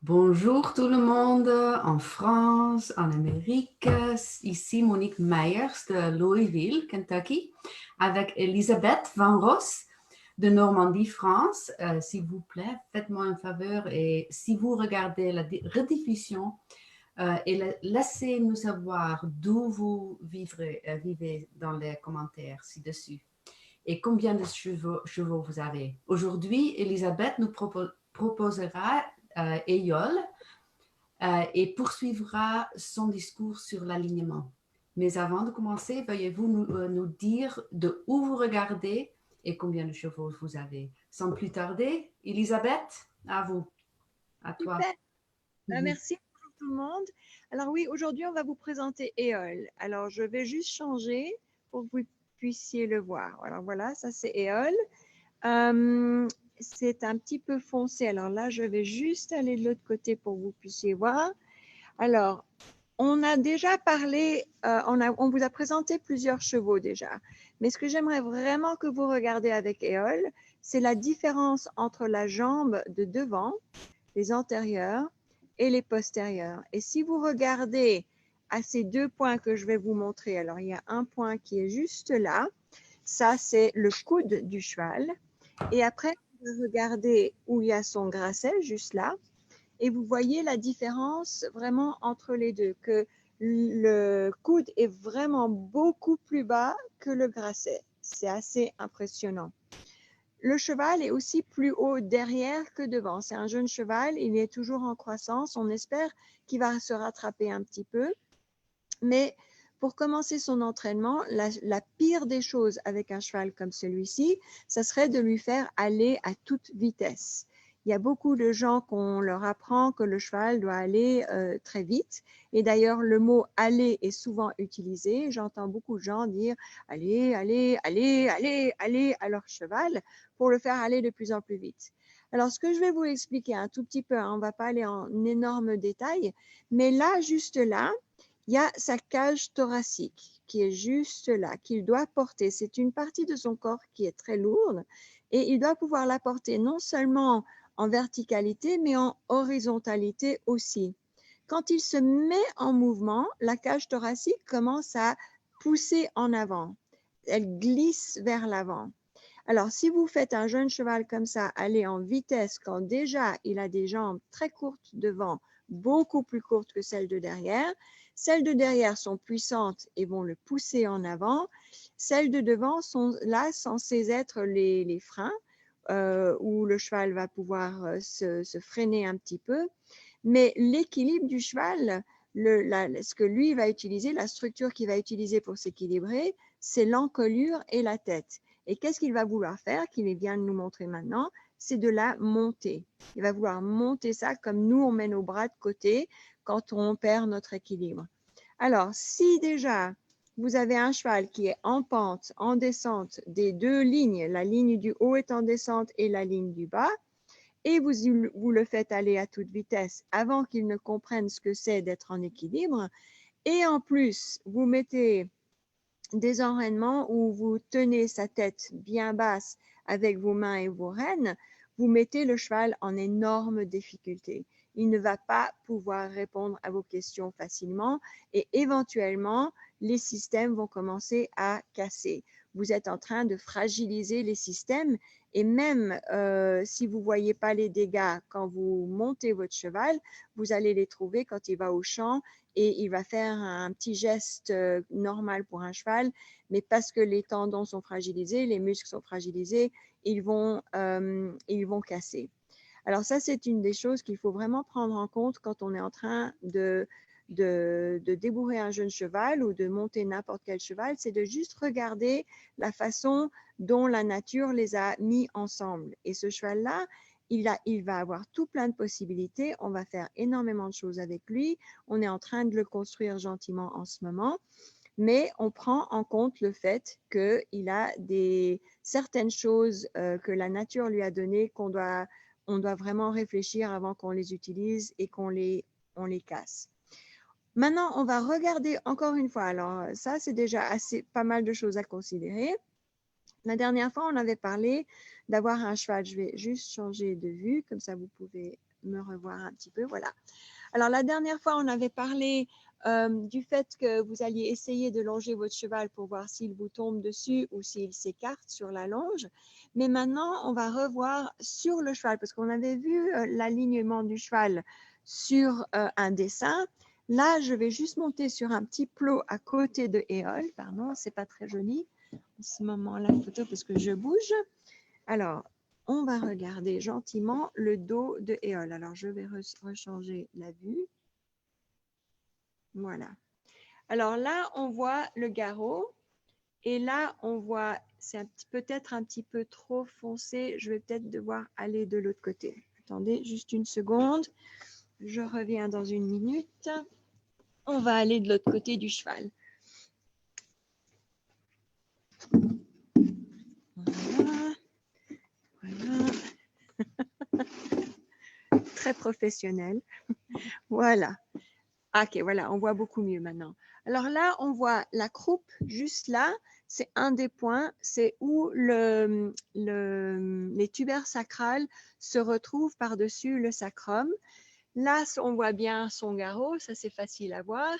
Bonjour tout le monde en France, en Amérique. Ici Monique Meyers de Louisville, Kentucky, avec Elisabeth Van Ross de Normandie, France. S'il vous plaît, faites-moi un faveur et si vous regardez la rediffusion, laissez-nous savoir d'où vous vivez dans les commentaires ci-dessus et combien de chevaux vous avez. Aujourd'hui, Elisabeth nous proposera Éole et poursuivra son discours sur l'alignement. Mais avant de commencer, veuillez-vous nous dire de où vous regardez et combien de chevaux vous avez. Sans plus tarder, Elisabeth, à vous, à toi. Super. Merci. Bonjour tout le monde. Alors oui, aujourd'hui, on va vous présenter Éole. Alors, je vais juste changer pour que vous puissiez le voir. Alors voilà, ça c'est Éole. C'est un petit peu foncé. Alors là, je vais juste aller de l'autre côté pour que vous puissiez voir. Alors, on a déjà parlé, on vous a présenté plusieurs chevaux déjà. Mais ce que j'aimerais vraiment que vous regardiez avec Éole, c'est la différence entre la jambe de devant, les antérieurs, et les postérieurs. Et si vous regardez à ces deux points que je vais vous montrer, alors il y a un point qui est juste là, ça c'est le coude du cheval. Et après, vous regardez où il y a son grasset, juste là, et vous voyez la différence vraiment entre les deux, que le coude est vraiment beaucoup plus bas que le grasset. C'est assez impressionnant. Le cheval est aussi plus haut derrière que devant. C'est un jeune cheval, il est toujours en croissance. On espère qu'il va se rattraper un petit peu. Mais pour commencer son entraînement, la pire des choses avec un cheval comme celui-ci, ça serait de lui faire aller à toute vitesse. Il y a beaucoup de gens qu'on leur apprend que le cheval doit aller très vite. Et d'ailleurs, le mot aller est souvent utilisé. J'entends beaucoup de gens dire allez, allez, allez, allez, allez à leur cheval pour le faire aller de plus en plus vite. Alors, ce que je vais vous expliquer un tout petit peu, hein, on ne va pas aller en énorme détail, mais là, juste là, il y a sa cage thoracique qui est juste là, qu'il doit porter. C'est une partie de son corps qui est très lourde et il doit pouvoir la porter non seulement en verticalité, mais en horizontalité aussi. Quand il se met en mouvement, la cage thoracique commence à pousser en avant. Elle glisse vers l'avant. Alors, si vous faites un jeune cheval comme ça aller en vitesse quand déjà il a des jambes très courtes devant, beaucoup plus courtes que celles de derrière sont puissantes et vont le pousser en avant. Celles de devant sont là censées être les freins où le cheval va pouvoir se freiner un petit peu. Mais l'équilibre du cheval, ce que lui va utiliser, la structure qu'il va utiliser pour s'équilibrer, c'est l'encolure et la tête. Et qu'est-ce qu'il va vouloir faire, qu'il vient de nous montrer maintenant, c'est de la monter. Il va vouloir monter ça comme nous, on met nos bras de côté quand on perd notre équilibre. Alors, si déjà vous avez un cheval qui est en pente, en descente des deux lignes, la ligne du haut est en descente et la ligne du bas, et vous le faites aller à toute vitesse avant qu'il ne comprenne ce que c'est d'être en équilibre, et en plus, vous mettez des enraînements où vous tenez sa tête bien basse avec vos mains et vos rênes, vous mettez le cheval en énorme difficulté. Il ne va pas pouvoir répondre à vos questions facilement et éventuellement, les systèmes vont commencer à casser. Vous êtes en train de fragiliser les systèmes et même si vous ne voyez pas les dégâts quand vous montez votre cheval, vous allez les trouver quand il va au champ et il va faire un petit geste normal pour un cheval, mais parce que les tendons sont fragilisés, les muscles sont fragilisés, ils vont casser. Alors ça, c'est une des choses qu'il faut vraiment prendre en compte quand on est en train de débourrer un jeune cheval ou de monter n'importe quel cheval, c'est de juste regarder la façon dont la nature les a mis ensemble. Et ce cheval-là, il va avoir tout plein de possibilités. On va faire énormément de choses avec lui. On est en train de le construire gentiment en ce moment. Mais on prend en compte le fait qu'il a certaines choses que la nature lui a données on doit vraiment réfléchir avant qu'on les utilise et on les casse. Maintenant, on va regarder encore une fois. Alors, ça, c'est déjà pas mal de choses à considérer. La dernière fois, on avait parlé d'avoir un cheval. Je vais juste changer de vue, comme ça vous pouvez me revoir un petit peu. Voilà. Alors, la dernière fois, on avait parlé du fait que vous alliez essayer de longer votre cheval pour voir s'il vous tombe dessus ou s'il s'écarte sur la longe. Mais maintenant, on va revoir sur le cheval parce qu'on avait vu l'alignement du cheval sur un dessin. Là, je vais juste monter sur un petit plot à côté de Éole. Pardon, c'est pas très joli en ce moment-là, photo, parce que je bouge. Alors, on va regarder gentiment le dos de Éole. Alors, je vais rechanger la vue. Voilà. Alors là, on voit le garrot. Et là, on voit, c'est peut-être un petit peu trop foncé. Je vais peut-être devoir aller de l'autre côté. Attendez juste une seconde. Je reviens dans une minute. On va aller de l'autre côté du cheval. Voilà. Voilà. Très professionnel. Voilà. Ok, voilà, on voit beaucoup mieux maintenant. Alors là, on voit la croupe juste là. C'est un des points. C'est où les tubaires sacrales se retrouvent par-dessus le sacrum. Là, on voit bien son garrot, ça c'est facile à voir.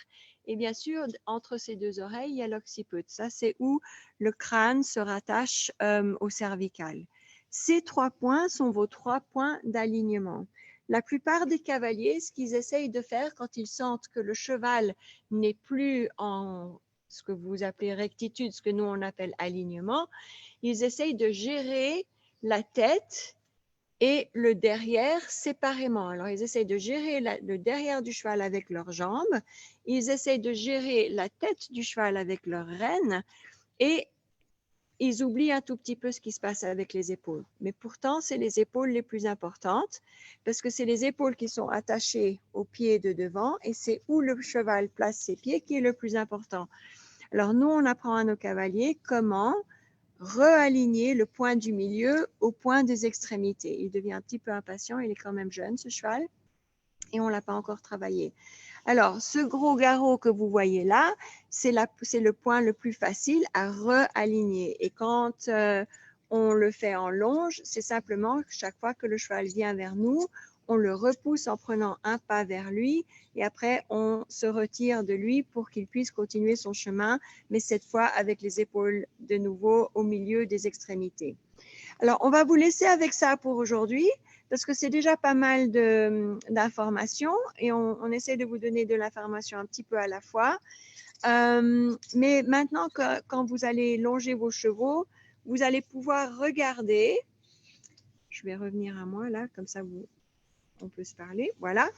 Et bien sûr, entre ces deux oreilles, il y a l'occiput. Ça, c'est où le crâne se rattache au cervical. Ces 3 points sont vos 3 points d'alignement. La plupart des cavaliers, ce qu'ils essayent de faire quand ils sentent que le cheval n'est plus en ce que vous appelez rectitude, ce que nous on appelle alignement, ils essayent de gérer la tête et le derrière séparément. Alors, ils essayent de gérer le derrière du cheval avec leurs jambes, ils essayent de gérer la tête du cheval avec leurs rênes et ils oublient un tout petit peu ce qui se passe avec les épaules. Mais pourtant, c'est les épaules les plus importantes parce que c'est les épaules qui sont attachées aux pieds de devant et c'est où le cheval place ses pieds qui est le plus important. Alors, nous, on apprend à nos cavaliers comment realigner le point du milieu au point des extrémités. Il devient un petit peu impatient, il est quand même jeune ce cheval et on ne l'a pas encore travaillé. Alors, ce gros garrot que vous voyez là, c'est le point le plus facile à realigner. Et quand on le fait en longe, c'est simplement chaque fois que le cheval vient vers nous, on le repousse en prenant un pas vers lui et après on se retire de lui pour qu'il puisse continuer son chemin, mais cette fois avec les épaules de nouveau au milieu des extrémités. Alors, on va vous laisser avec ça pour aujourd'hui parce que c'est déjà pas mal d'informations et on essaie de vous donner de l'information un petit peu à la fois. Mais maintenant, quand vous allez longer vos chevaux, vous allez pouvoir regarder. Je vais revenir à moi là, comme ça on peut se parler. Voilà.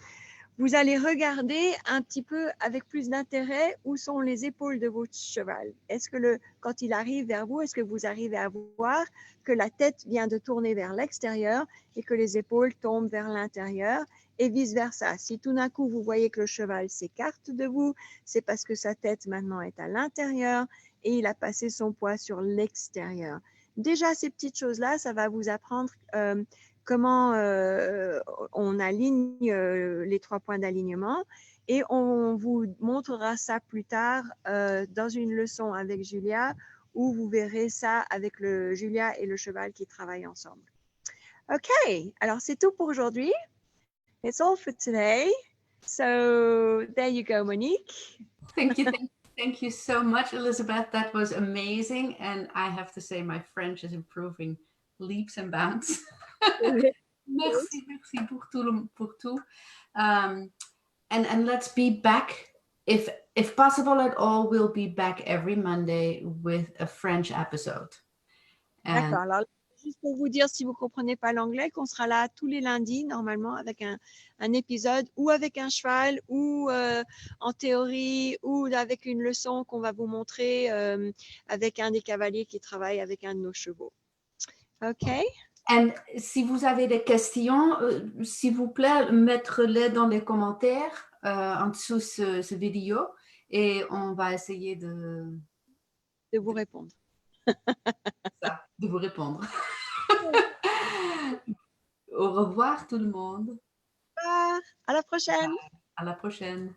Vous allez regarder un petit peu avec plus d'intérêt où sont les épaules de votre cheval. Est-ce que quand il arrive vers vous, est-ce que vous arrivez à voir que la tête vient de tourner vers l'extérieur et que les épaules tombent vers l'intérieur et vice-versa. Si tout d'un coup, vous voyez que le cheval s'écarte de vous, c'est parce que sa tête maintenant est à l'intérieur et il a passé son poids sur l'extérieur. Déjà, ces petites choses-là, ça va vous apprendre comment on aligne les 3 points d'alignement et on vous montrera ça plus tard dans une leçon avec Julia où vous verrez ça avec Julia et le cheval qui travaillent ensemble. OK, alors c'est tout pour aujourd'hui. It's all for today. So there you go, Monique. Thank you so much, Elizabeth. That was amazing. And I have to say, my French is improving leaps and bounds. Merci pour tout. And let's be back, if possible at all, we'll be back every Monday with a French episode. D'accord. Alors, juste pour vous dire, si vous ne comprenez pas l'anglais, qu'on sera là tous les lundis, normalement, avec un épisode ou avec un cheval ou en théorie ou avec une leçon qu'on va vous montrer avec un des cavaliers qui travaille avec un de nos chevaux. OK? Et si vous avez des questions, s'il vous plaît, mettre-les dans les commentaires en dessous de ce vidéo et on va essayer de vous répondre. De vous répondre. Au revoir tout le monde. À la prochaine. À la prochaine.